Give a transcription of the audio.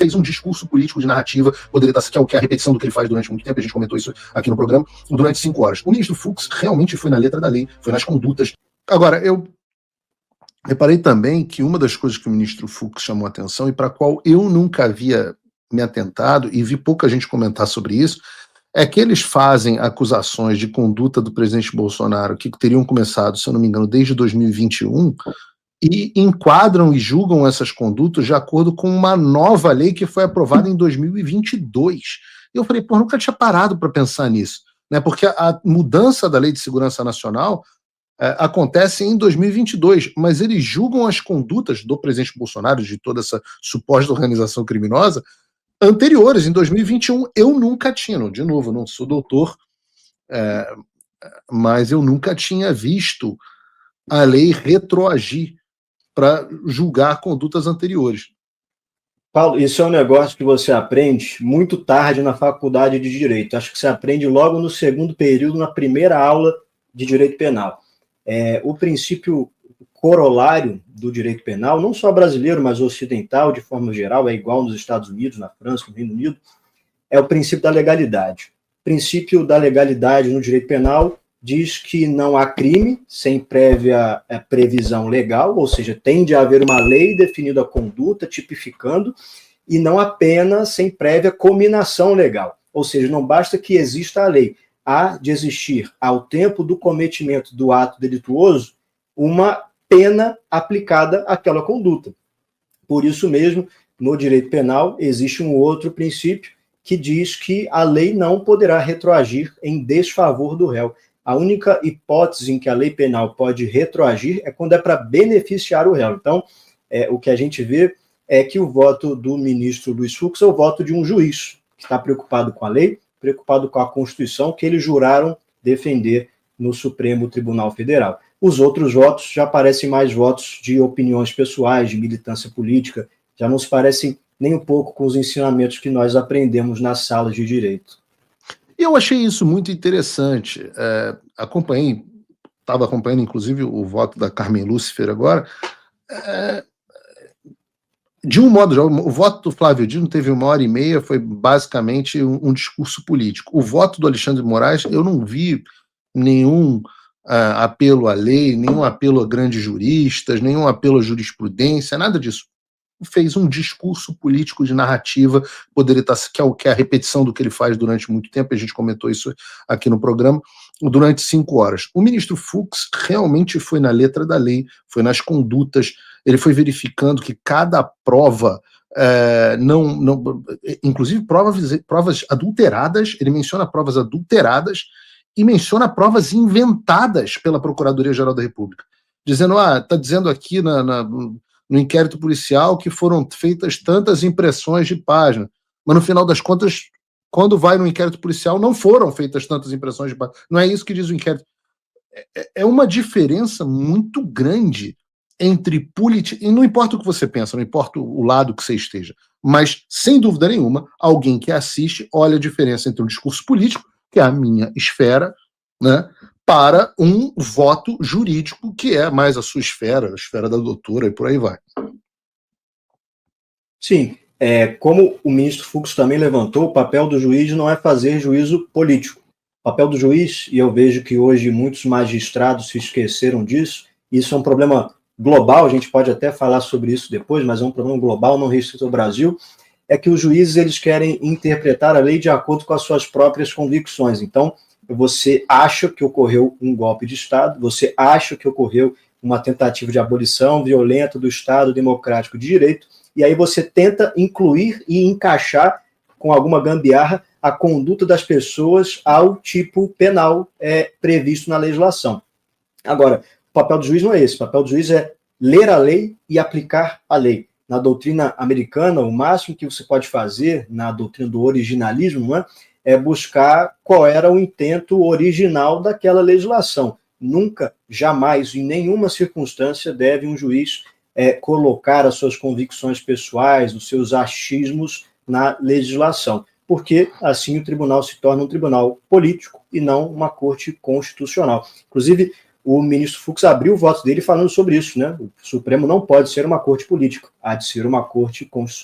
fez um discurso político de narrativa, poderia estar, que é a repetição do que ele faz durante muito tempo, a gente comentou isso aqui no programa, durante 5 horas. O ministro Fux realmente foi na letra da lei, foi nas condutas. Agora, eu reparei também que uma das coisas que o ministro Fux chamou a atenção e para a qual eu nunca havia me atentado, e vi pouca gente comentar sobre isso, é que eles fazem acusações de conduta do presidente Bolsonaro que teriam começado, se eu não me engano, desde 2021, e enquadram e julgam essas condutas de acordo com uma nova lei que foi aprovada em 2022. Eu falei, pô, nunca tinha parado para pensar nisso, né? Porque a mudança da Lei de Segurança Nacional acontece em 2022, mas eles julgam as condutas do presidente Bolsonaro, de toda essa suposta organização criminosa, anteriores, em 2021. Eu nunca tinha, de novo, não sou doutor, mas eu nunca tinha visto a lei retroagir para julgar condutas anteriores. Paulo, isso é um negócio que você aprende muito tarde na faculdade de Direito. Acho que você aprende logo no segundo período, na primeira aula de Direito Penal. O princípio corolário do direito penal, não só brasileiro, mas ocidental, de forma geral, é igual nos Estados Unidos, na França, no Reino Unido, é o princípio da legalidade. O princípio da legalidade no direito penal diz que não há crime sem prévia previsão legal, ou seja, tem de haver uma lei definindo a conduta, tipificando, e não há pena sem prévia cominação legal. Ou seja, não basta que exista a lei, há de existir, ao tempo do cometimento do ato delituoso, uma pena aplicada àquela conduta. Por isso mesmo, no direito penal, existe um outro princípio que diz que a lei não poderá retroagir em desfavor do réu. A única hipótese em que a lei penal pode retroagir é quando é para beneficiar o réu. Então, o que a gente vê é que o voto do ministro Luiz Fux é o voto de um juiz que está preocupado com a lei, preocupado com a Constituição, que eles juraram defender no Supremo Tribunal Federal. Os outros votos já parecem mais votos de opiniões pessoais, de militância política, já não se parecem nem um pouco com os ensinamentos que nós aprendemos nas salas de direito. Eu achei isso muito interessante. Estava acompanhando, inclusive, o voto da Carmen Lúcifer agora. De um modo geral, o voto do Flávio Dino teve 1h30, foi basicamente um discurso político. O voto do Alexandre de Moraes, eu não vi nenhum apelo à lei, nenhum apelo a grandes juristas, nenhum apelo à jurisprudência, nada disso. Fez um discurso político de narrativa, poderia estar, que é a repetição do que ele faz durante muito tempo, a gente comentou isso aqui no programa, durante 5 horas. O ministro Fux realmente foi na letra da lei, foi nas condutas, ele foi verificando que cada prova, inclusive provas adulteradas, ele menciona provas adulteradas e menciona provas inventadas pela Procuradoria-Geral da República, dizendo, está dizendo aqui no inquérito policial que foram feitas tantas impressões de página, mas no final das contas, quando vai no inquérito policial, não foram feitas tantas impressões de página. Não é isso que diz o inquérito. É uma diferença muito grande entre política, e não importa o que você pensa, não importa o lado que você esteja, mas, sem dúvida nenhuma, alguém que assiste olha a diferença entre um discurso político, que é a minha esfera, né, para um voto jurídico, que é mais a sua esfera, a esfera da doutora, e por aí vai. Sim, como o ministro Fux também levantou, o papel do juiz não é fazer juízo político. O papel do juiz, e eu vejo que hoje muitos magistrados se esqueceram disso, isso é um problema global, a gente pode até falar sobre isso depois, mas é um problema global, não restrito ao Brasil, é que os juízes eles querem interpretar a lei de acordo com as suas próprias convicções. Então, você acha que ocorreu um golpe de Estado, você acha que ocorreu uma tentativa de abolição violenta do Estado democrático de direito, e aí você tenta incluir e encaixar com alguma gambiarra a conduta das pessoas ao tipo penal previsto na legislação. Agora, o papel do juiz não é esse, o papel do juiz é ler a lei e aplicar a lei. Na doutrina americana, o máximo que você pode fazer, na doutrina do originalismo, não é buscar qual era o intento original daquela legislação. Nunca, jamais, em nenhuma circunstância, deve um juiz colocar as suas convicções pessoais, os seus achismos na legislação, porque assim o tribunal se torna um tribunal político e não uma corte constitucional. Inclusive, o ministro Fux abriu o voto dele falando sobre isso, né? O Supremo não pode ser uma corte política, há de ser uma corte constitucional.